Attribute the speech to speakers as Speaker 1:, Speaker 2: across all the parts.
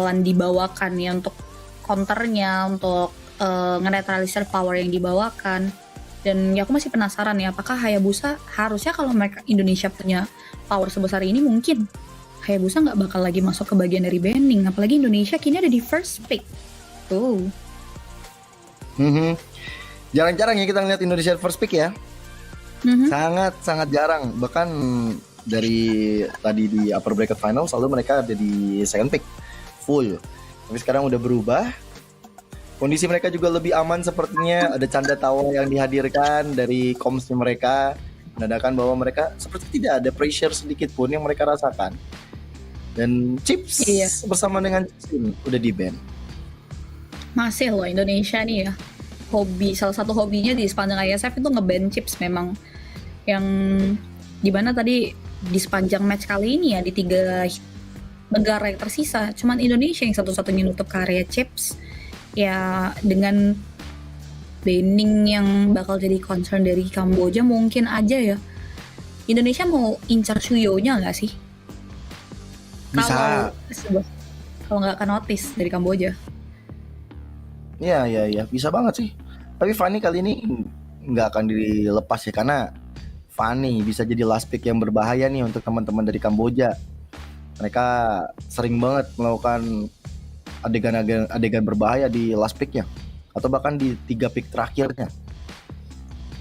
Speaker 1: dibawakan ya untuk counternya, untuk ngenetralisir power yang dibawakan. Dan ya aku masih penasaran ya, apakah Hayabusa harusnya kalau mereka Indonesia punya power sebesar ini, mungkin Hayabusa nggak bakal lagi masuk ke bagian dari banning. Apalagi Indonesia kini ada di first pick. Tuh.
Speaker 2: Jarang-jarang ya kita ngeliat Indonesia first pick ya. Sangat jarang. Bahkan dari tadi di upper bracket final selalu mereka ada di second pick full. Tapi sekarang udah berubah. Kondisi mereka juga lebih aman sepertinya. Ada canda tawa yang dihadirkan dari komsnya mereka, menandakan bahwa mereka seperti tidak ada pressure sedikit pun yang mereka rasakan. Dan Chips bersama dengan Chin udah di ban.
Speaker 1: Masih loh Indonesia nih ya, salah satu hobinya di sepanjang ISF itu nge-ban Chips memang. Yang dimana tadi di sepanjang match kali ini ya, di 3 negara yang tersisa, cuman Indonesia yang satu-satunya nutup karya Chips. Ya dengan banning yang bakal jadi concern dari Kamboja, mungkin aja ya Indonesia mau incar Suyo-nya nggak sih?
Speaker 2: Bisa.
Speaker 1: Kalau nggak akan notice dari Kamboja.
Speaker 2: Iya, bisa banget sih. Tapi Fanny kali ini nggak akan dilepas ya, karena Fanny bisa jadi last pick yang berbahaya nih untuk teman-teman dari Kamboja. Mereka sering banget melakukan adegan berbahaya di last picknya, atau bahkan di 3 pick terakhirnya,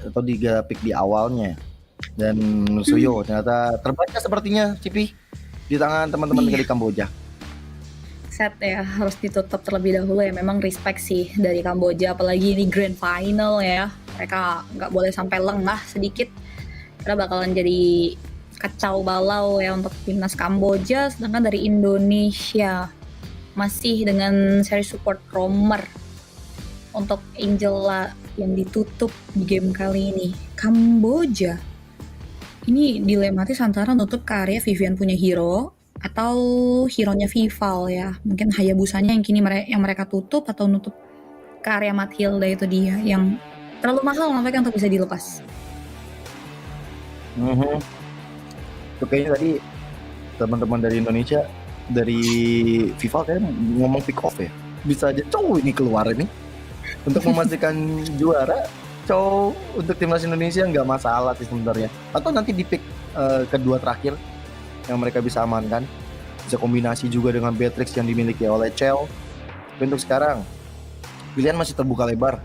Speaker 2: atau 3 pick di awalnya. Dan Suyo ternyata terbaca sepertinya Cipi di tangan teman-teman dari Kamboja.
Speaker 1: Set ya, harus ditutup terlebih dahulu ya. Memang respect sih dari Kamboja, apalagi di grand final ya. Mereka nggak boleh sampai lengah sedikit, karena bakalan jadi kacau balau ya untuk timnas Kamboja. Sedangkan dari Indonesia masih dengan seri support Romer untuk Angela yang ditutup di game kali ini. Kamboja ini dilematis antara nutup karya Vivian punya hero atau hero-nya Vival ya. Mungkin Hayabusanya yang kini mereka tutup, atau nutup karya Mathilda itu dia yang terlalu mahal nampaknya untuk bisa dilepas.
Speaker 2: Itu kayaknya tadi teman-teman dari Indonesia, dari Vival kayak ngomong pick off ya. Bisa aja cowok ini keluar ini untuk memastikan juara. Cowok untuk timnas Indonesia nggak masalah sih sebenarnya. Atau nanti di pick kedua terakhir yang mereka bisa amankan, bisa kombinasi juga dengan Beatrix yang dimiliki oleh Chell. Tapi untuk sekarang pilihan masih terbuka lebar.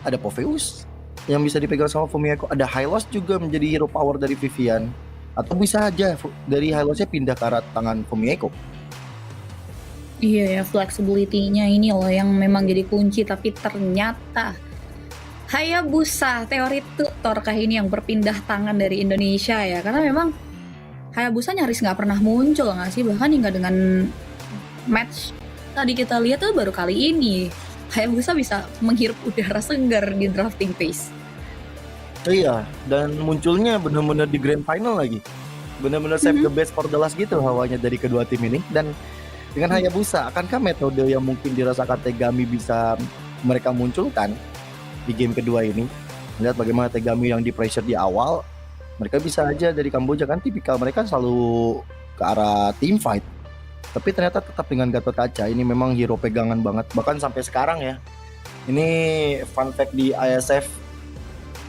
Speaker 2: Ada Poveus yang bisa dipegang sama Fumieko, ada Hylos juga menjadi hero power dari Vivian, atau bisa aja dari Hylosnya pindah ke arah tangan Fumieko.
Speaker 1: Iya ya, flexibility-nya ini loh yang memang jadi kunci. Tapi ternyata Hayabusa teori tutor kah ini yang berpindah tangan dari Indonesia ya, karena memang Hayabusa nyaris nggak pernah muncul nggak sih, bahkan hingga dengan match tadi kita lihat tuh baru kali ini Hayabusa bisa menghirup udara segar di drafting phase.
Speaker 2: Iya, dan munculnya benar-benar di grand final lagi, benar-benar save the best for the last gitu hawanya dari kedua tim ini. Dan dengan Hayabusa, akankah metode yang mungkin dirasakan Tegami bisa mereka munculkan di game kedua ini? Lihat bagaimana Tegami yang di pressure di awal, mereka bisa aja dari Kamboja, kan tipikal mereka selalu ke arah team fight. Tapi ternyata tetap dengan Gatot Kaca, ini memang hero pegangan banget. Bahkan sampai sekarang ya, ini fun fact di ISF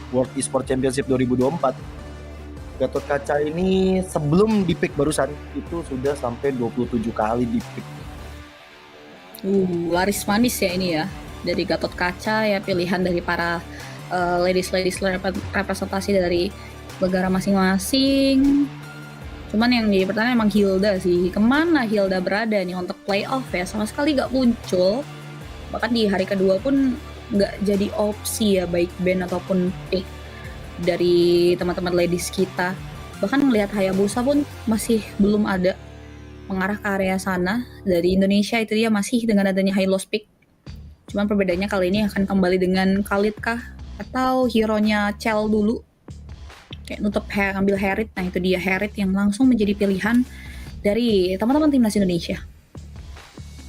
Speaker 2: World Esports Championship 2024, Gatot Kaca ini sebelum di pick barusan itu sudah sampai 27 kali di pick.
Speaker 1: Laris manis ya ini ya dari Gatot Kaca ya, pilihan dari para ladies representasi dari negara masing-masing. Cuman yang jadi pertanyaan emang Hilda sih, kemana Hilda berada nih untuk playoff ya, sama sekali gak muncul. Bahkan di hari kedua pun gak jadi opsi ya, baik ban ataupun pick dari teman-teman ladies kita. Bahkan melihat Hayabusa pun masih belum ada mengarah ke area sana. Dari Indonesia itu dia masih dengan adanya Hylos pick. Cuman perbedaannya kali ini akan kembali dengan Khalid kah, atau hero-nya Chell dulu kayak nutup ngambil Herit. Nah itu dia Herit yang langsung menjadi pilihan dari teman-teman timnas Indonesia.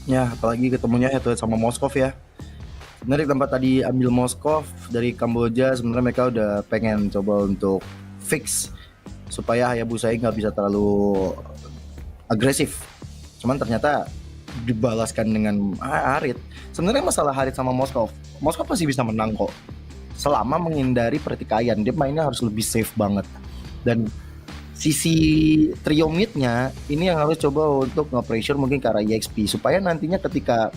Speaker 2: Ya, apalagi ketemunya head-to-head sama Moskov ya. Sebenarnya di tempat tadi ambil Moskov dari Kamboja, sebenarnya mereka udah pengen coba untuk fix supaya Hayabusa nggak bisa terlalu agresif. Cuman ternyata dibalaskan dengan Harit. Sebenarnya masalah Harit sama Moskov pasti bisa menang kok. Selama menghindari pertikaian, dia mainnya harus lebih safe banget. Dan sisi trio mid-nya ini yang harus coba untuk nge-pressure mungkin ke arah EXP supaya nantinya ketika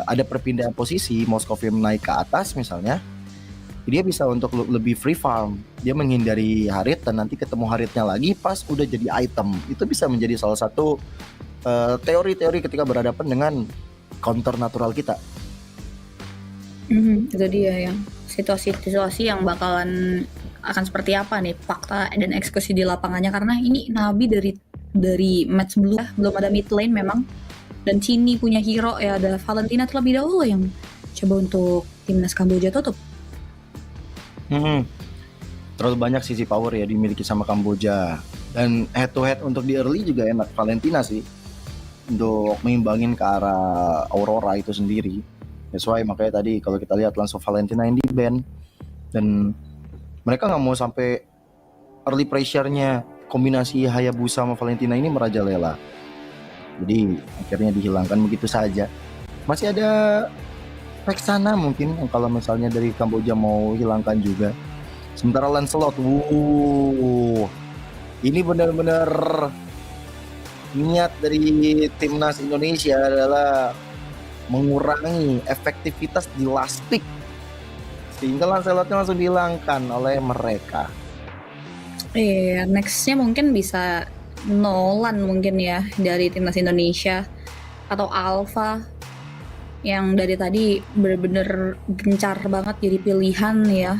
Speaker 2: ada perpindahan posisi Moskov yang naik ke atas misalnya, dia bisa untuk lebih free farm. Dia menghindari Harit dan nanti ketemu Haritnya lagi pas udah jadi item. Itu bisa menjadi salah satu teori-teori ketika berhadapan dengan counter natural kita.
Speaker 1: Itu dia yang situasi-situasi yang bakalan akan seperti apa nih fakta dan eksekusi di lapangannya, karena ini Nabi dari match belum ada mid lane memang, dan Cini punya hero ya, ada Valentina terlebih dahulu yang coba untuk timnas Kamboja tutup.
Speaker 2: Terlalu banyak sisi power ya dimiliki sama Kamboja, dan head to head untuk di early juga enak Valentina sih untuk mengimbangin ke arah Aurora itu sendiri. That's why makanya tadi kalau kita lihat langsung Valentina yang di ban, dan mereka nggak mau sampai early pressure-nya kombinasi Hayabusa sama Valentina ini merajalela. Jadi akhirnya dihilangkan begitu saja. Masih ada Vexana mungkin yang kalau misalnya dari Kamboja mau hilangkan juga. Sementara Lancelot, ini benar-benar niat dari timnas Indonesia adalah mengurangi efektivitas di last pick, sehingga Lancelotnya langsung dihilangkan oleh mereka.
Speaker 1: Nextnya mungkin bisa Nolan mungkin ya dari timnas Indonesia, atau Alpha yang dari tadi bener-bener gencar banget jadi pilihan ya,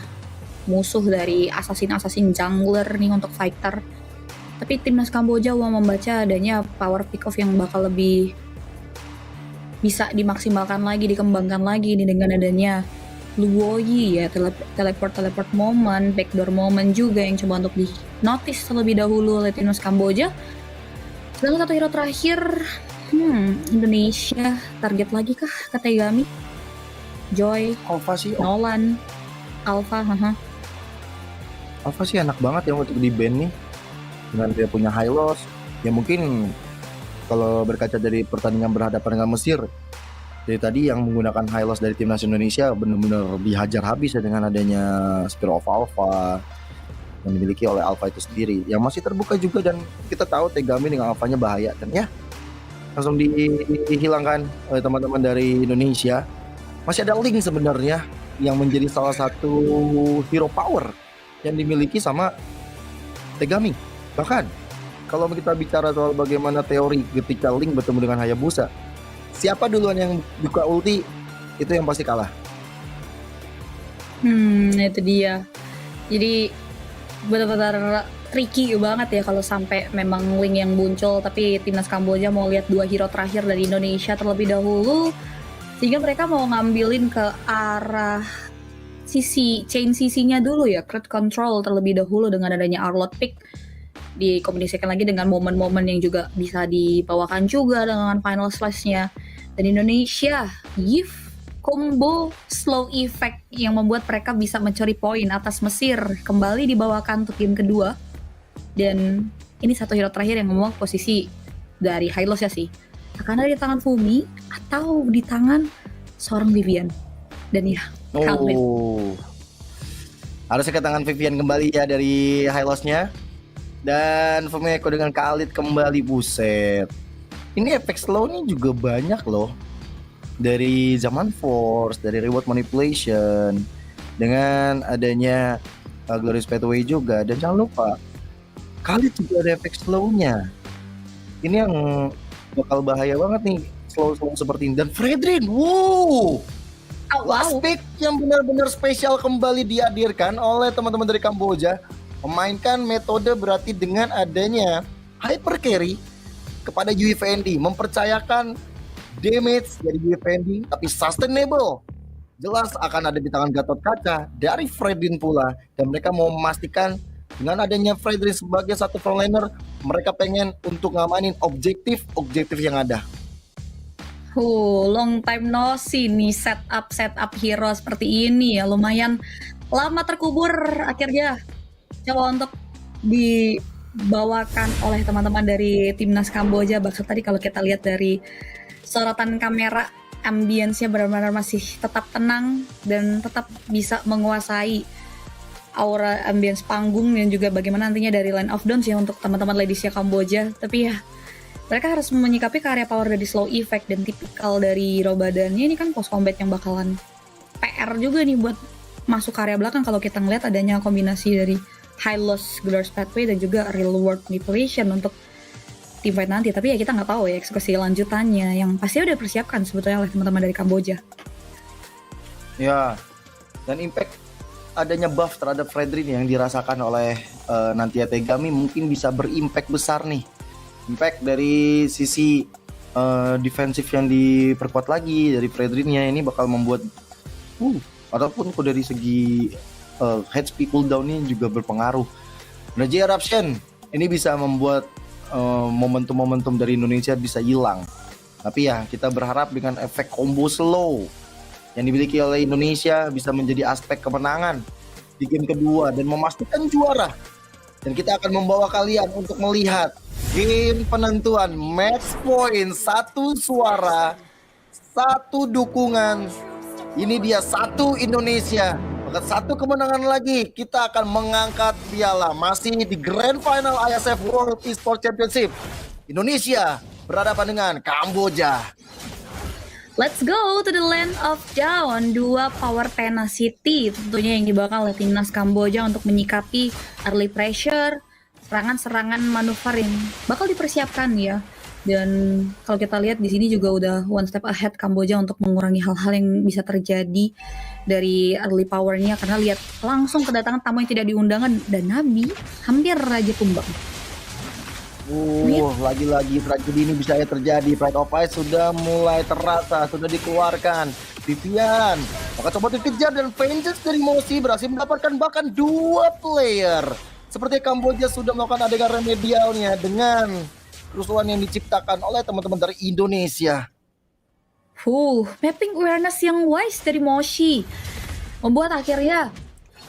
Speaker 1: musuh dari assassin jungler nih untuk fighter. Tapi timnas Kamboja mau membaca adanya power pick off yang bakal lebih bisa dimaksimalkan lagi, dikembangkan lagi nih dengan adanya Luoyi ya, teleport moment, backdoor moment juga yang coba untuk di notice terlebih dahulu oleh timnas Kamboja. Dan satu hero terakhir, Indonesia target lagi kah ke Tegami? Joy,
Speaker 2: Alpha sih,
Speaker 1: Nolan, Alpha,
Speaker 2: Alpha sih enak banget ya untuk di ban nih, dengan dia punya high loss. Ya mungkin kalau berkaca dari pertandingan berhadapan dengan Mesir, dari tadi yang menggunakan high loss dari timnas Indonesia benar-benar dihajar habis ya dengan adanya Spear of Alpha yang dimiliki oleh Alpha itu sendiri, yang masih terbuka juga, dan kita tahu Tegami dengan Alphanya bahaya, dan ya langsung dihilangkan oleh teman-teman dari Indonesia. Masih ada Link sebenarnya yang menjadi salah satu hero power yang dimiliki sama Tegami. Bahkan kalau kita bicara soal bagaimana teori ketika Link bertemu dengan Hayabusa, siapa duluan yang buka ulti itu yang pasti kalah.
Speaker 1: Itu dia. Jadi benar-benar tricky banget ya kalau sampai memang Link yang muncul, tapi timnas Kamboja mau lihat dua hero terakhir dari Indonesia terlebih dahulu, sehingga mereka mau ngambilin ke arah chain sisinya dulu ya, crowd control terlebih dahulu dengan adanya Arlott pick, dikombinasikan lagi dengan momen-momen yang juga bisa dibawakan juga dengan final slash-nya. Dan Indonesia give combo slow effect yang membuat mereka bisa mencuri poin atas Mesir, kembali dibawakan untuk game kedua. Dan ini satu hero terakhir yang membawa posisi dari high loss ya sih, akan ada di tangan Fumi atau di tangan seorang Vivian. Dan ya, Calvin.
Speaker 2: Harusnya ke tangan Vivian kembali ya dari high loss-nya. Dan Fumeko dengan Khalid kembali, buset. Ini efek slow nih juga banyak loh. Dari zaman Force, dari reward manipulation, dengan adanya Glorious Pathway juga. Dan jangan lupa Khalid juga ada efek slow-nya. Ini yang bakal bahaya banget nih, slow-slow seperti ini. Dan Fredrin, last pick yang benar-benar spesial kembali dihadirkan oleh teman-teman dari Kamboja. Memainkan metode berarti dengan adanya hyper carry kepada UFND, mempercayakan damage dari UFND tapi sustainable. Jelas akan ada di tangan Gatot Kaca dari Fredrin pula, dan mereka mau memastikan dengan adanya Fredrin sebagai satu frontliner, mereka pengen untuk ngamanin objektif yang ada.
Speaker 1: Long time no see nih setup hero seperti ini ya, lumayan lama terkubur, akhirnya coba untuk dibawakan oleh teman-teman dari timnas Kamboja. Bahkan tadi kalau kita lihat dari sorotan kamera, ambience-nya benar-benar masih tetap tenang dan tetap bisa menguasai aura ambience panggung dan juga bagaimana nantinya dari Line of Dawns ya untuk teman-teman ladiesnya Kamboja. Tapi ya mereka harus menyikapi karya power dari slow effect dan tipikal dari Robadannya ini kan post combat yang bakalan PR juga nih buat masuk area belakang kalau kita ngeliat adanya kombinasi dari high loss Glorious Pathway dan juga real world manipulation untuk team fight nanti. Tapi ya kita nggak tahu ya eksekusi lanjutannya yang pasti udah dipersiapkan sebetulnya oleh teman-teman dari Kamboja.
Speaker 2: Ya, dan impact adanya buff terhadap Fredrin yang dirasakan oleh Nantia Tegami mungkin bisa berimpact besar nih. Impact dari sisi defensif yang diperkuat lagi dari Fredrinnya ini bakal membuat ataupun dari segi HP cooldown-nya juga berpengaruh. Energy Eruption ini bisa membuat momentum-momentum dari Indonesia bisa hilang. Tapi ya kita berharap dengan efek combo slow yang dimiliki oleh Indonesia bisa menjadi aspek kemenangan di game kedua dan memastikan juara. Dan kita akan membawa kalian untuk melihat game penentuan match point, 1 suara, 1 dukungan. Ini dia 1 Indonesia. Maka 1 kemenangan lagi kita akan mengangkat piala masih di Grand Final ISF World Esports Championship. Indonesia berhadapan dengan Kamboja.
Speaker 1: Let's go to the land of Dawn, 2 power tenacity tentunya yang dibawakan oleh timnas Kamboja untuk menyikapi early pressure, serangan-serangan manuver yang bakal dipersiapkan ya. Dan kalau kita lihat di sini juga udah one step ahead Kamboja untuk mengurangi hal-hal yang bisa terjadi dari early powernya karena lihat langsung kedatangan tamu yang tidak diundangkan dan Nabi hampir raja tumbang.
Speaker 2: Lagi-lagi tragedi ini bisa terjadi. Pride of Ice sudah mulai terasa, sudah dikeluarkan. Vivian maka coba dikejar dan Vengeance dari Mosi berhasil mendapatkan bahkan 2 player. Seperti Kamboja sudah melakukan adegan remedialnya dengan kerusuhan yang diciptakan oleh teman-teman dari Indonesia.
Speaker 1: Mapping awareness yang wise dari Moshi membuat akhirnya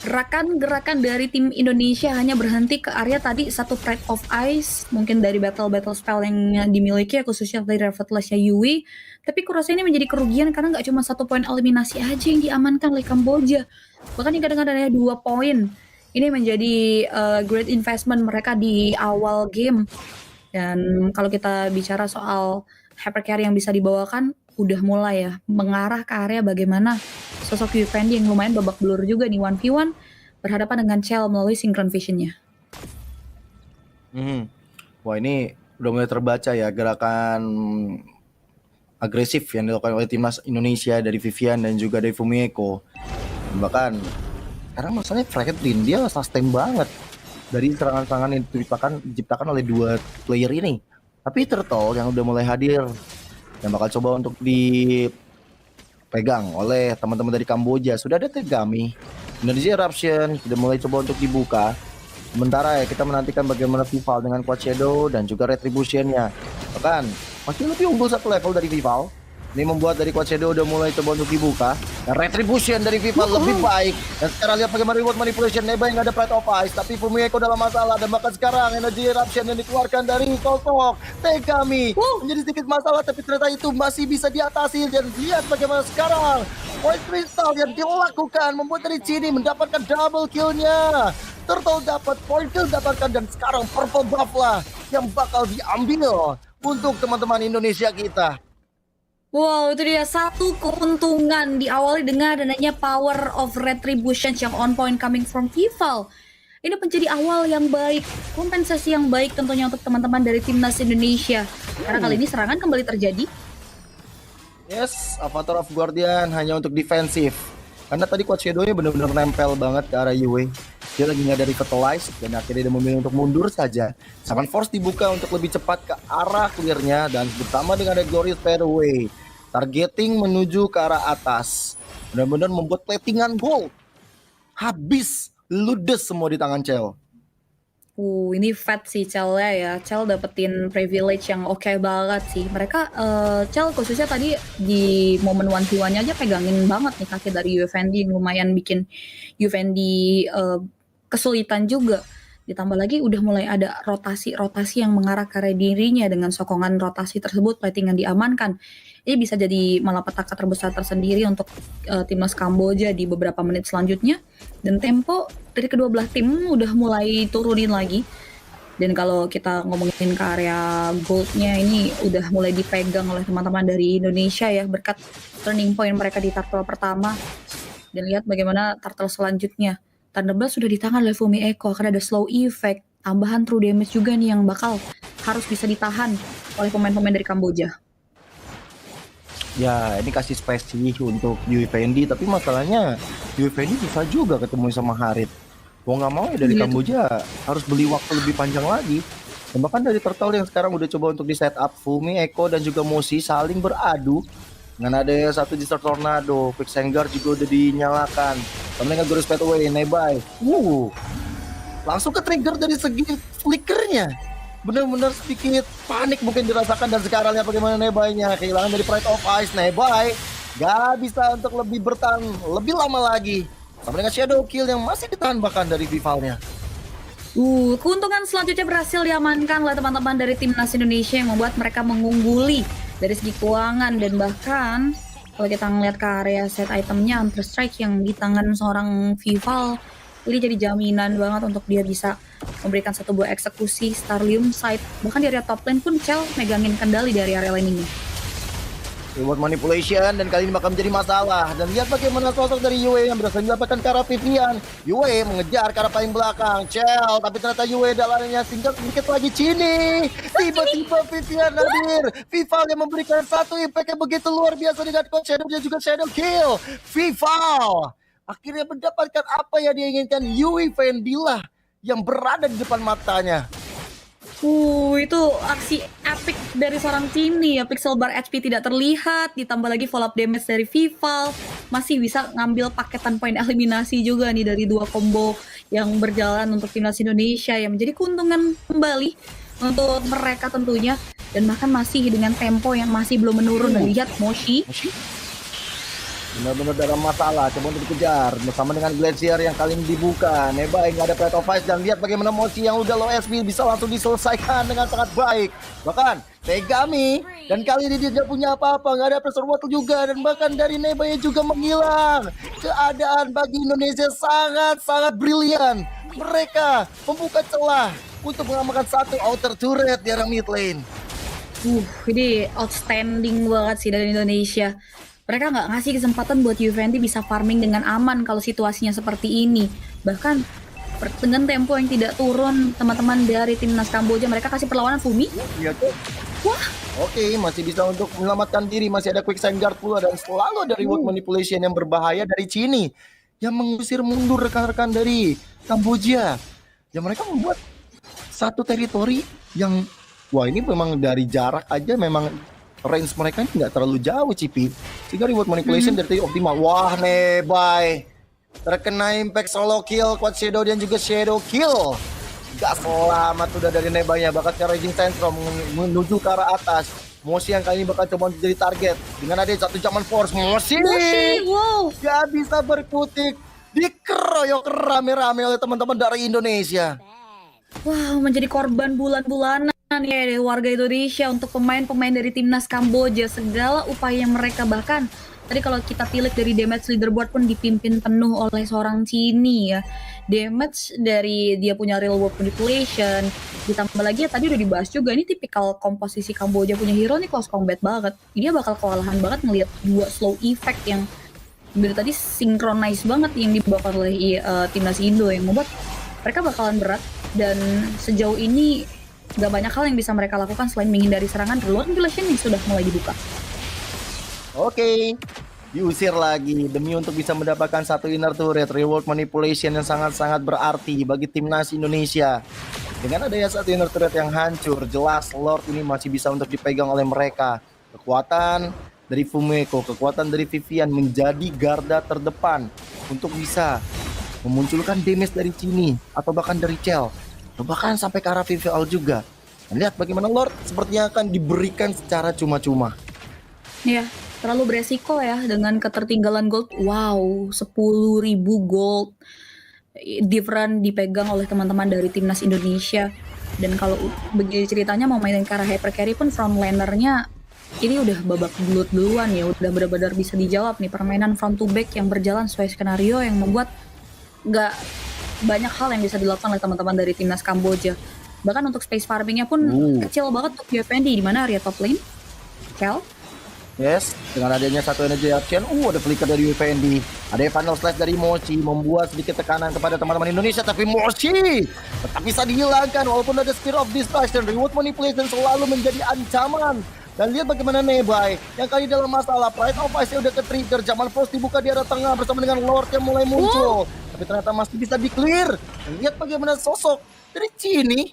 Speaker 1: gerakan-gerakan dari tim Indonesia hanya berhenti ke area tadi 1 Pride of Ice, mungkin dari battle spell yang dimiliki khususnya dari Revertless-nya Yui. Tapi kurasa ini menjadi kerugian karena nggak cuma 1 poin eliminasi aja yang diamankan oleh Kamboja, bahkan hingga dengan adanya 2 poin. Ini menjadi great investment mereka di awal game. Dan kalau kita bicara soal hypercarry yang bisa dibawakan, udah mulai ya mengarah ke area bagaimana sosok Yufendi yang lumayan babak belur juga nih 1v1 berhadapan dengan Chell melalui Synchron Vision-nya.
Speaker 2: Wah ini udah mulai terbaca ya gerakan agresif yang dilakukan oleh timnas Indonesia dari Vivian dan juga dari Fumieko. Bahkan karena masalahnya Fredrin dia sustain banget dari serangan-serangan yang diciptakan oleh 2 player ini. Tapi Turtle yang udah mulai hadir yang bakal coba untuk dipegang oleh teman-teman dari Kamboja. Sudah ada Tegami, Energy Eruption sudah mulai coba untuk dibuka. Sementara ya kita menantikan bagaimana Vival dengan Quad Shadow dan juga Retribution-nya. Bahkan masih lebih unggul 1 level dari Vival. Ini membuat dari Quad Shadow udah mulai coba untuk dibuka. Dan Retribution dari Vival lebih baik. Dan sekarang lihat bagaimana reward manipulation Neba yang ada Pride of Ice. Tapi Fumieko dalam masalah. Dan bahkan sekarang Energy Eruption yang dikeluarkan dari sosok Tegami menjadi sedikit masalah. Tapi ternyata itu masih bisa diatasi. Dan lihat bagaimana sekarang Void Crystal yang dilakukan membuat dari Cini mendapatkan double kill-nya. Turtle dapat, point kill dapatkan. Dan sekarang purple buff lah yang bakal diambil untuk teman-teman Indonesia kita.
Speaker 1: Wow, itu dia 1 keuntungan diawali dengan adanya power of retribution yang on point coming from Vival. Ini menjadi awal yang baik, kompensasi yang baik tentunya untuk teman-teman dari timnas Indonesia. Karena kali ini serangan kembali terjadi.
Speaker 2: Yes, Avatar of Guardian hanya untuk defensif. Karena tadi Quad Shadow-nya benar-benar nempel banget ke arah Yue. Dia lagi nggak dari Fertilize dan akhirnya dia memilih untuk mundur saja. Summon Force dibuka untuk lebih cepat ke arah clear-nya dan bersama dengan The Glorious Pathway. Targeting menuju ke arah atas. Benar-benar membuat platingan gold. Habis, ludes semua di tangan Chell.
Speaker 1: Ini fat sih Chell-nya ya. Chell dapetin privilege yang oke banget sih. Mereka, Chell khususnya tadi di momen 1v1-nya aja pegangin banget nih kaki dari Yufendi yang lumayan bikin Yufendi kesulitan juga. Ditambah lagi udah mulai ada rotasi-rotasi yang mengarah ke arah dirinya dengan sokongan rotasi tersebut, plating yang diamankan. Ini bisa jadi malapetaka terbesar tersendiri untuk timnas Kamboja di beberapa menit selanjutnya. Dan tempo dari kedua belah tim udah mulai turunin lagi. Dan kalau kita ngomongin ke area goldnya ini udah mulai dipegang oleh teman-teman dari Indonesia ya berkat turning point mereka di turtle pertama. Dan lihat bagaimana turtle selanjutnya. Thunderblast sudah di tangan oleh Fumi Eko akan ada slow effect, tambahan true damage juga nih yang bakal harus bisa ditahan oleh pemain-pemain dari Kamboja.
Speaker 2: Ya, ini kasih space sih untuk Yui Fendi, tapi masalahnya Yui Fendi bisa juga ketemu sama Harit. Mau nggak mau ya dari
Speaker 1: Iya tuh.
Speaker 2: Kamboja harus beli waktu lebih panjang lagi. Dan bahkan dari Turtle yang sekarang udah coba untuk di setup, Fumi, Eko dan juga Moshi saling beradu. Dengan ada satu Desert Tornado, Quicksilver juga udah dinyalakan. Kemudian Gurus Pathway, Nebai. Langsung ke trigger dari segi flickernya. Benar-benar sedikit panik mungkin dirasakan, dan sekarang lihat bagaimana Nebainya kehilangan dari Pride of Ice. Nebai gak bisa untuk lebih bertahan lebih lama lagi. Sama dengan Shadow Kill yang masih ditahan bahkan dari Vivalnya.
Speaker 1: Keuntungan selanjutnya berhasil diamankan oleh teman-teman dari timnas Indonesia yang membuat mereka mengungguli dari segi keuangan. Dan bahkan kalau kita ngeliat ke area set itemnya, Hunter Strike yang di tangan seorang Vival ini jadi jaminan banget untuk dia bisa memberikan satu buah eksekusi Starlium Sight. Bahkan di area top lane pun Chell megangin kendali dari area lane ini.
Speaker 2: Reward manipulation, dan kali ini bakal menjadi masalah. Dan lihat bagaimana sosok dari Yue yang berhasil mendapatkan ke arah Vivian. Yue mengejar ke arah paling belakang Chell, tapi ternyata Yue dalamnya singkat sedikit lagi Chini. Tiba-tiba Vivian hadir. Vival yang memberikan satu impact yang begitu luar biasa dengan Coach Shadow dan juga Shadow Kill. Vival akhirnya mendapatkan apa yang dia inginkan. Yue Vendila yang berada di depan matanya.
Speaker 1: Itu aksi epic dari seorang Chini ya. Pixel bar HP tidak terlihat, ditambah lagi follow up damage dari Vival. Masih bisa ngambil paketan poin eliminasi juga nih dari dua combo yang berjalan untuk timnas Indonesia, yang menjadi keuntungan kembali untuk mereka tentunya. Dan bahkan masih dengan tempo yang masih belum menurun. Dan lihat Moshi
Speaker 2: benar-benar dalam masalah, coba untuk dikejar bersama dengan Glacier yang kali ini dibuka. Nebai nggak ada Pride of Ice, dan lihat bagaimana Mochi yang udah low SP bisa langsung diselesaikan dengan sangat baik. Bahkan Tegami, dan kali ini dia tidak punya apa-apa, nggak ada pressure water juga, dan bahkan dari Nebai juga menghilang. Keadaan bagi Indonesia sangat-sangat brilian. Mereka membuka celah untuk mengamankan satu outer turret di arah mid lane.
Speaker 1: Ini outstanding banget sih dari Indonesia. Mereka nggak ngasih kesempatan buat Juventus bisa farming dengan aman kalau situasinya seperti ini. Bahkan dengan tempo yang tidak turun, teman-teman dari timnas Kamboja mereka kasih perlawanan Fumi.
Speaker 2: Iya tuh.
Speaker 1: Wah,
Speaker 2: Oke, masih bisa untuk menyelamatkan diri. Masih ada quick guard pula, dan selalu ada reward manipulation yang berbahaya dari Chini yang mengusir mundur rekan-rekan dari Kamboja. Ya, mereka membuat satu teritori yang wah, ini memang dari jarak aja memang range mereka ini nggak terlalu jauh, Cipi. Sehingga reward manipulation dari optimal. Wah, Nebai terkena impact solo kill, quad shadow dan juga shadow kill. Gak selamat udah dari Nebainya, bakal ke Raging Tantrum menuju ke arah atas. Moshi yang kali ini bakal coba jadi target dengan ada satu zaman force. Moshi
Speaker 1: wow.
Speaker 2: gak bisa berkutik, dikeroyok rame-rame oleh teman-teman dari Indonesia.
Speaker 1: Wow, menjadi korban bulan-bulanan ya dari warga Indonesia untuk pemain-pemain dari timnas Kamboja. Segala upaya mereka, bahkan tadi kalau kita tilik dari damage leaderboard pun dipimpin penuh oleh seorang Chini ya. Damage dari dia punya real world manipulation, ditambah lagi ya tadi udah dibahas juga, ini tipikal komposisi Kamboja punya hero nih close combat banget. Dia bakal kewalahan banget ngelihat dua slow effect yang dari tadi synchronize banget yang dibawa oleh timnas Indo, yang membuat mereka bakalan berat. Dan sejauh ini gak banyak hal yang bisa mereka lakukan selain menghindari serangan real world manipulation yang sudah mulai dibuka.
Speaker 2: Oke, diusir lagi demi untuk bisa mendapatkan satu inner turret, reward manipulation yang sangat-sangat berarti bagi timnas Indonesia. Dengan adanya satu inner turret yang hancur, jelas Lord ini masih bisa untuk dipegang oleh mereka. Kekuatan dari Fumeko, kekuatan dari Vivian menjadi garda terdepan untuk bisa memunculkan damage dari Chini atau bahkan dari Chell, atau bahkan sampai ke arah VVL juga. Dan lihat bagaimana Lord sepertinya akan diberikan secara cuma-cuma.
Speaker 1: Ya, terlalu beresiko ya dengan ketertinggalan gold. Wow, 10.000 gold. different dipegang oleh teman-teman dari timnas Indonesia. Dan kalau begini ceritanya mau mainin ke arah hyper carry pun front lanernya ini udah babak belut duluan ya, udah benar-benar bisa dijawab nih permainan front to back yang berjalan sesuai skenario yang membuat nggak banyak hal yang bisa dilakukan oleh teman-teman dari timnas Kamboja. Bahkan untuk space farmingnya pun kecil banget untuk UFND, di mana area top lane Kel.
Speaker 2: Yes, dengan adanya satu energy action, ada flicker dari UFND. Ada final slash dari Mochi, membuat sedikit tekanan kepada teman-teman Indonesia, tapi Mochi tetap bisa dihilangkan walaupun ada Spear of Distraction. Reward Manipulation selalu menjadi ancaman. Dan lihat bagaimana Nebai yang kali dalam masalah Pride of Ice udah ke-trigger. Jamal Frost dibuka di arah tengah bersama dengan Lord yang mulai muncul. Tapi ternyata masih bisa di-clear. Dan lihat bagaimana sosok dari Chini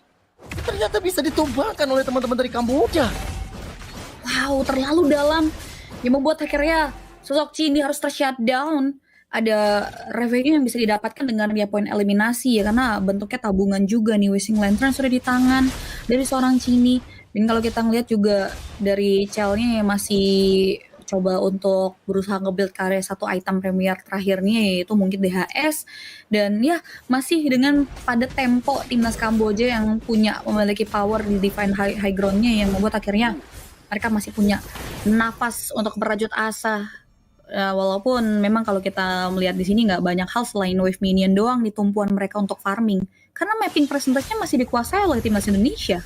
Speaker 2: ternyata bisa ditumbangkan oleh teman-teman dari Kamboja.
Speaker 1: Wow, terlalu dalam. Yang membuat akhirnya sosok Chini harus ter-shutdown. Ada revenue yang bisa didapatkan dengan dia poin eliminasi ya, karena bentuknya tabungan juga nih. Wishing Lantern sudah di tangan dari seorang Chini. Dan kalau kita ngeliat juga dari Cell-nya yang masih coba untuk berusaha nge-build karya satu item premier terakhirnya, yaitu mungkin DHS. Dan ya masih dengan pada tempo timnas Kamboja yang memiliki power di define high ground-nya, yang membuat akhirnya mereka masih punya nafas untuk merajut asa. Walaupun memang kalau kita melihat di sini nggak banyak hal selain wave minion doang di tumpuan mereka untuk farming. Karena mapping percentage-nya masih dikuasai oleh timnas Indonesia.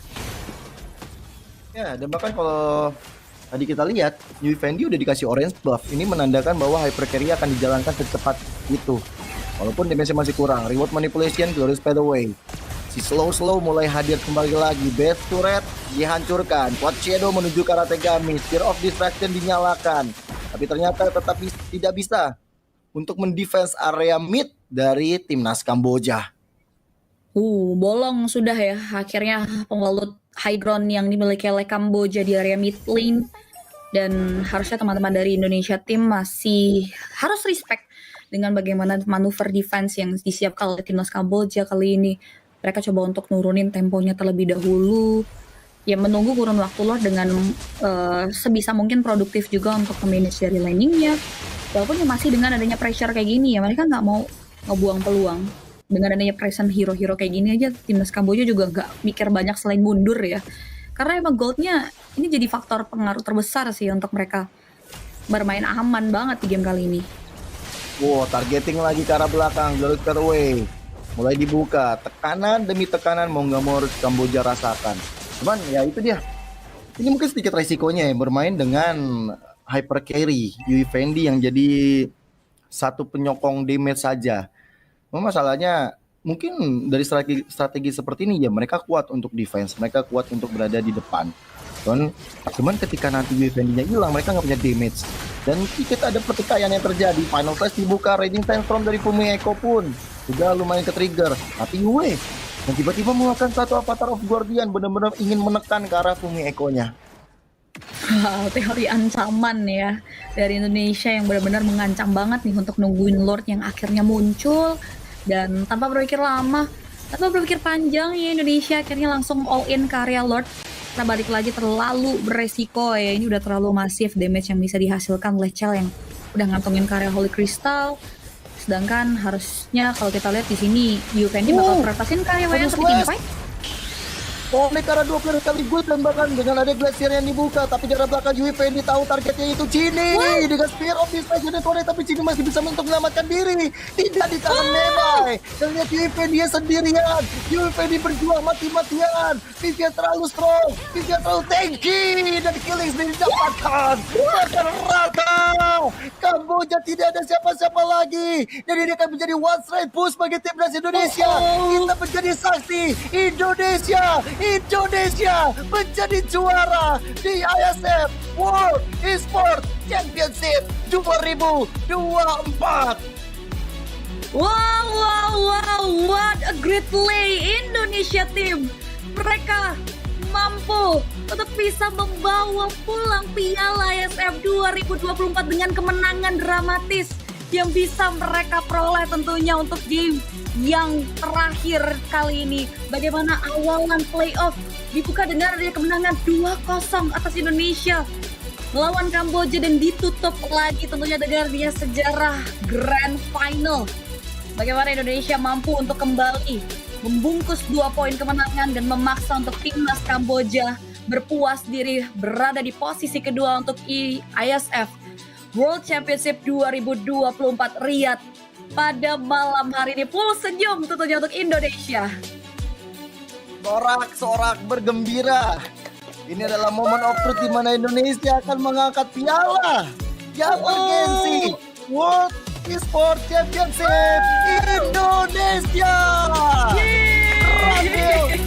Speaker 2: Ya, dan bahkan kalau tadi kita lihat, UFND udah dikasih orange buff. Ini menandakan bahwa hyper carry akan dijalankan secepat itu. Walaupun damage masih kurang. Reward Manipulation, Glorious Pathway. Si slow mulai hadir kembali lagi. Best turret dihancurkan. Quad Shadow menuju ke arah Tegami. Spear of Distraction dinyalakan. Tapi ternyata tetap tidak bisa untuk mendefense area mid dari timnas Kamboja.
Speaker 1: Bolong sudah ya akhirnya penglalut high ground yang dimiliki oleh Kamboja di area mid lane. Dan harusnya teman-teman dari Indonesia tim masih harus respect dengan bagaimana manuver defense yang disiapkan oleh timnas Kamboja kali ini. Mereka coba untuk nurunin temponya terlebih dahulu. Ya menunggu kurun waktu loh dengan sebisa mungkin produktif juga untuk manage dari laningnya. Walaupun masih dengan adanya pressure kayak gini ya, mereka nggak mau ngebuang peluang. Dengan adanya present hero-hero kayak gini aja, timnas Kamboja juga nggak mikir banyak selain mundur ya. Karena emang goldnya ini jadi faktor pengaruh terbesar sih untuk mereka bermain aman banget di game kali ini.
Speaker 2: Targeting lagi ke arah belakang, jalur away. Mulai dibuka, tekanan demi tekanan mau nggak mau harus Kamboja rasakan. Cuman ya itu dia. Ini mungkin sedikit resikonya ya, bermain dengan hyper carry UFND yang jadi satu penyokong damage saja. Masalahnya mungkin dari strategi seperti ini ya mereka kuat untuk defense, mereka kuat untuk berada di depan. Cuman ketika nanti UFND-nya hilang, mereka nggak punya damage. Dan kita ada pertikaian yang terjadi. Final Flash dibuka, Raging Sandstorm dari Fumi Echo pun juga lumayan ke trigger. Tapi Yue yang tiba-tiba melakukan satu Avatar of Guardian, benar-benar ingin menekan ke arah Fumi Echo-nya.
Speaker 1: Teori ancaman ya dari Indonesia yang benar-benar mengancam banget nih untuk nungguin Lord yang akhirnya muncul. Dan tanpa berpikir lama, tanpa berpikir panjang ya, Indonesia akhirnya langsung all in ke area Lord. Kita balik lagi, terlalu beresiko ya, ini udah terlalu masif damage yang bisa dihasilkan oleh Chell yang udah ngantongin ke area Holy Crystal. Sedangkan harusnya kalau kita lihat di sini UFND bakal prioritasin ke area yang seperti teamfight.
Speaker 2: Oleh karena 2 kali sekaligus dan bahkan dengan ada Glacier yang dibuka, tapi dari belakang UFND tahu targetnya itu Chini dengan Spear of Distraction dan tapi Chini masih bisa untuk menyelamatkan diri. Tidak ditahan Nebai. Dan lihat UFND sendirian. UFND berjuang mati-matian. Vivian terlalu strong, Vivian terlalu tanky, dan killing sendiri didapatkan. Rata. Kamboja tidak ada siapa-siapa lagi. Dan ini akan menjadi one straight push bagi timnas Indonesia. Kita menjadi saksi Indonesia menjadi juara di ISF World Esports Championship 2024.
Speaker 1: Wow, what a great play Indonesia team. Mereka mampu untuk bisa membawa pulang piala ISF 2024 dengan kemenangan dramatis yang bisa mereka peroleh tentunya untuk game yang terakhir kali ini. Bagaimana awalan playoff dibuka dengan adanya kemenangan 2-0 atas Indonesia melawan Kamboja dan ditutup lagi tentunya dengan dia sejarah Grand Final bagaimana Indonesia mampu untuk kembali membungkus 2 poin kemenangan dan memaksa untuk timnas Kamboja berpuas diri berada di posisi kedua untuk ISF World Championship 2024 Riyadh pada malam hari ini. Full senyum tentunya untuk Indonesia.
Speaker 2: Sorak-sorak bergembira. Ini adalah momen of truth di mana Indonesia akan mengangkat piala yang bergensi World Esports Championship Indonesia. Berhasil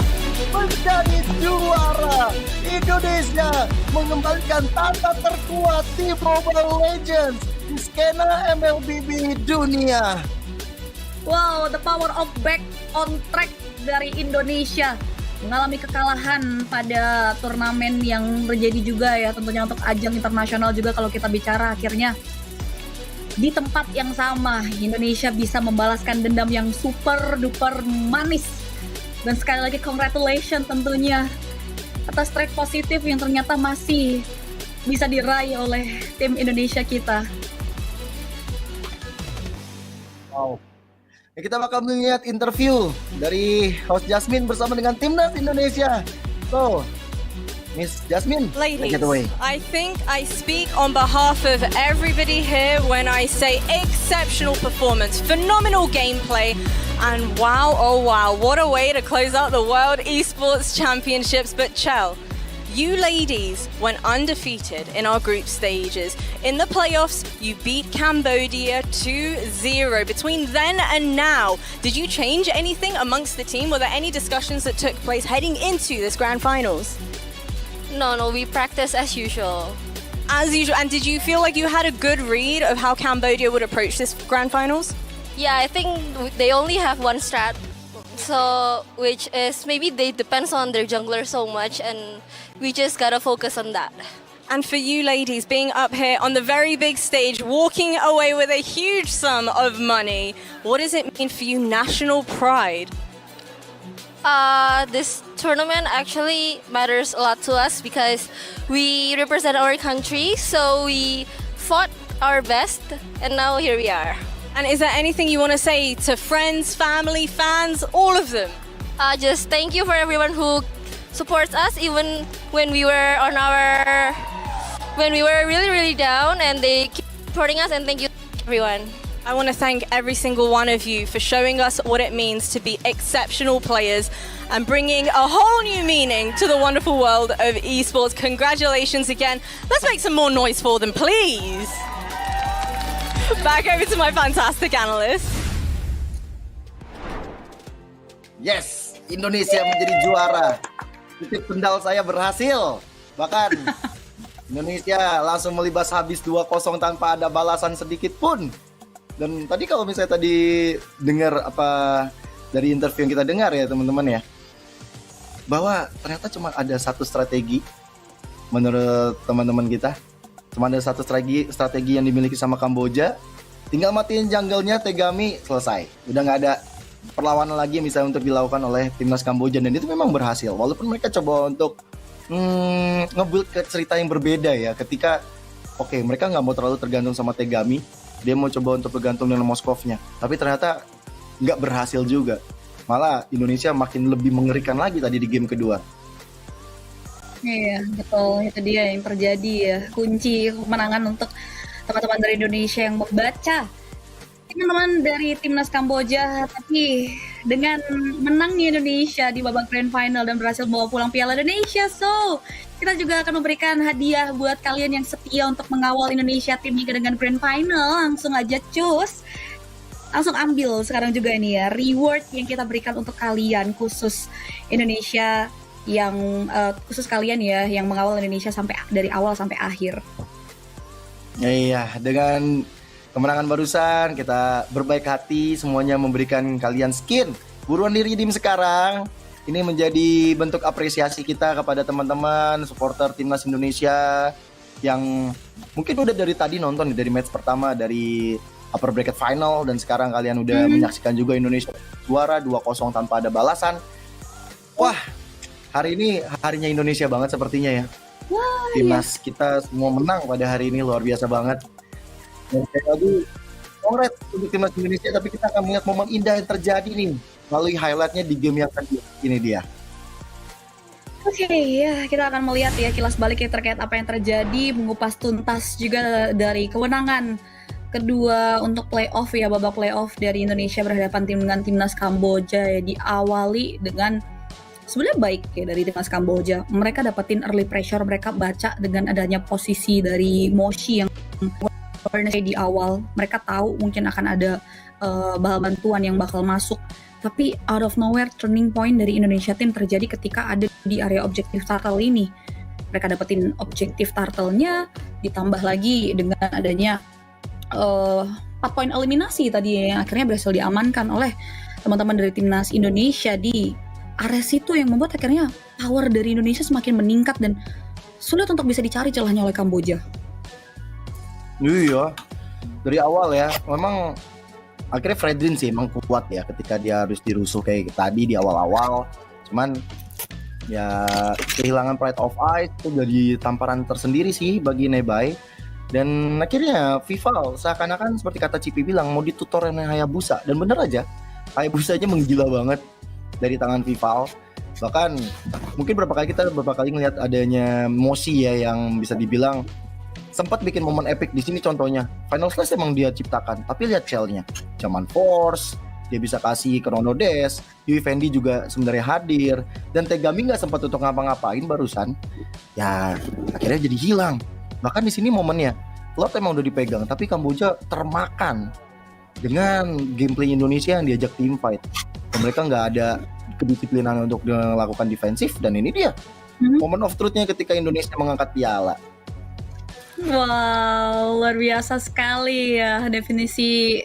Speaker 2: menjadi juara. Indonesia mengembalikan tanda terkuat di Mobile Legends di skena MLBB dunia.
Speaker 1: Wow, the power of back on track dari Indonesia mengalami kekalahan pada turnamen yang terjadi juga ya, tentunya untuk ajang internasional juga. Kalau kita bicara akhirnya di tempat yang sama Indonesia bisa membalaskan dendam yang super duper manis. Dan sekali lagi congratulations tentunya atas track positif yang ternyata masih bisa diraih oleh tim Indonesia kita.
Speaker 2: Wow. Ya, kita bakal melihat interview dari host Jasmine bersama dengan timnas Indonesia. So, Miss Jasmine, take
Speaker 3: Ladies,
Speaker 2: it away.
Speaker 3: I think I speak on behalf of everybody here when I say exceptional performance, phenomenal gameplay, and wow, oh wow, what a way to close out the World Esports Championships. But Chell, you ladies went undefeated in our group stages. In the playoffs, you beat Cambodia 2-0. Between then and now, did you change anything amongst the team? Were there any discussions that took place heading into this grand finals?
Speaker 4: No, we practice as usual.
Speaker 3: As usual, and did you feel like you had a good read of how Cambodia would approach this grand finals?
Speaker 4: Yeah, I think they only have one strat, so which is maybe they depends on their jungler so much, and we just gotta focus on that.
Speaker 3: And for you ladies, being up here on the very big stage, walking away with a huge sum of money, what does it mean for you, national pride?
Speaker 4: This tournament actually matters a lot to us because we represent our country, so we fought our best, and now here we are.
Speaker 3: And is there anything you want to say to friends, family, fans, all of them?
Speaker 4: Just thank you for everyone who supports us, even when we were really, really down, and they keep supporting us, and thank you everyone.
Speaker 3: I want to thank every single one of you for showing us what it means to be exceptional players and bringing a whole new meaning to the wonderful world of esports. Congratulations again. Let's make some more noise for them, please. Back over to my fantastic analyst.
Speaker 2: Yes, Indonesia menjadi juara. Titik pendal saya berhasil. Bahkan Indonesia langsung melibas habis 2-0 tanpa ada balasan sedikit pun. Dan tadi kalau misalnya tadi dengar apa dari interview yang kita dengar ya teman-teman ya, bahwa ternyata cuma ada satu strategi menurut teman-teman kita. Cuma ada satu strategi yang dimiliki sama Kamboja. Tinggal matiin jungle-nya Tegami, selesai. Udah nggak ada perlawanan lagi misalnya untuk dilakukan oleh timnas Kamboja, dan itu memang berhasil. Walaupun mereka coba untuk nge-build ke cerita yang berbeda ya. Ketika mereka nggak mau terlalu tergantung sama Tegami, dia mau coba untuk bergantung dengan Moskovnya, tapi ternyata nggak berhasil juga. Malah Indonesia makin lebih mengerikan lagi tadi di game kedua.
Speaker 1: Iya, betul. Itu dia yang terjadi ya. Kunci kemenangan untuk teman-teman dari Indonesia yang membaca teman-teman dari timnas Kamboja, tapi dengan menangnya Indonesia di babak grand final dan berhasil bawa pulang Piala Indonesia. So, kita juga akan memberikan hadiah buat kalian yang setia untuk mengawal Indonesia tim hingga dengan grand final. Langsung aja cus. Langsung ambil sekarang juga ini ya, reward yang kita berikan untuk kalian, khusus Indonesia yang khusus kalian ya yang mengawal Indonesia sampai dari awal sampai akhir.
Speaker 2: Iya, dengan kemenangan barusan kita berbaik hati semuanya memberikan kalian skin. Buruan di redeem sekarang. Ini menjadi bentuk apresiasi kita kepada teman-teman supporter timnas Indonesia yang mungkin udah dari tadi nonton dari match pertama, dari upper bracket final, dan sekarang kalian udah menyaksikan juga Indonesia juara 2-0 tanpa ada balasan. Wah, hari ini harinya Indonesia banget sepertinya ya. Timnas kita semua menang pada hari ini, luar biasa banget. Dan sekali lagi, Congrats untuk timnas Indonesia, tapi kita akan melihat momen indah yang terjadi nih melalui highlightnya di game yang kedua. Ini dia.
Speaker 1: Oke, ya kita akan melihat ya kilas balik ya terkait apa yang terjadi, mengupas tuntas juga dari kemenangan kedua untuk playoff ya, babak playoff dari Indonesia berhadapan dengan timnas Kamboja ya, diawali dengan sebenarnya baik ya dari timnas Kamboja. Mereka dapetin early pressure, mereka baca dengan adanya posisi dari Moshi yang di awal, mereka tahu mungkin akan ada bahan bantuan yang bakal masuk. Tapi out of nowhere turning point dari Indonesia tim terjadi ketika ada di area objektif turtle ini. Mereka dapetin objektif turtle-nya, ditambah lagi dengan adanya 4 poin eliminasi tadi yang akhirnya berhasil diamankan oleh teman-teman dari timnas Indonesia di area situ, yang membuat akhirnya power dari Indonesia semakin meningkat dan sulit untuk bisa dicari celahnya oleh Kamboja.
Speaker 2: Iya, dari awal ya, memang akhirnya Fredrin sih emang kuat ya ketika dia harus dirusuh kayak tadi di awal-awal. Cuman ya kehilangan Pride of Ice itu jadi tamparan tersendiri sih bagi Nebai. Dan akhirnya FIFA seakan-akan seperti kata Cipi bilang mau ditutor oleh Hayabusa, dan bener aja Hayabusa aja menggila banget dari tangan FIFA. Bahkan mungkin beberapa kali ngelihat adanya Moshi ya yang bisa dibilang sempat bikin momen epic di sini. Contohnya Final Slash emang dia ciptakan, tapi lihat shell-nya, Shaman Force, dia bisa kasih Chrono Dash, Yui Fendi juga sebenarnya hadir, dan Tegami nggak sempat untuk ngapa-ngapain barusan, ya akhirnya jadi hilang. Bahkan di sini momennya, Lot emang udah dipegang, tapi Kamboja termakan dengan gameplay Indonesia yang diajak team fight. Dan mereka nggak ada kedisiplinan untuk melakukan defensif, dan ini dia moment of truth-nya ketika Indonesia mengangkat piala.
Speaker 1: Wow, luar biasa sekali ya definisi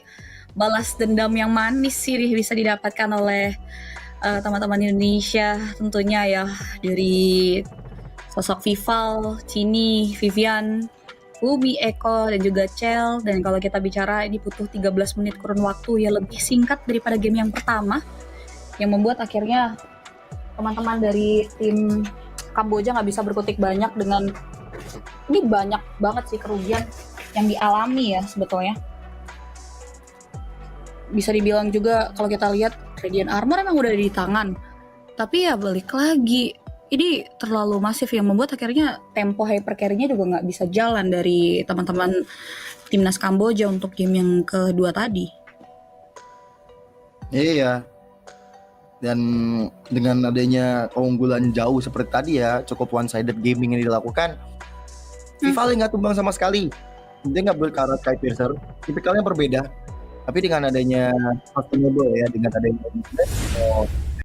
Speaker 1: balas dendam yang manis sih bisa didapatkan oleh teman-teman Indonesia tentunya ya, dari sosok Vival, Cini, Vivian, Umi, Eko, dan juga Cel. Dan kalau kita bicara ini butuh 13 menit kurun waktu ya, lebih singkat daripada game yang pertama, yang membuat akhirnya teman-teman dari tim Kamboja nggak bisa berkutik banyak. Dengan ini banyak banget sih kerugian yang dialami ya sebetulnya. Bisa dibilang juga kalau kita lihat Radiant Armor emang udah di tangan, tapi ya balik lagi ini terlalu masif yang membuat akhirnya tempo hypercarry-nya juga nggak bisa jalan dari teman-teman timnas Kamboja untuk game yang kedua tadi.
Speaker 2: Iya. Dan dengan adanya keunggulan jauh seperti tadi ya, cukup one-sided gaming yang dilakukan, Vival nggak tumbang sama sekali. Dia nggak berkarat kayak Piercer, tipikalnya berbeda. Tapi dengan adanya sustainable ya, dengan adanya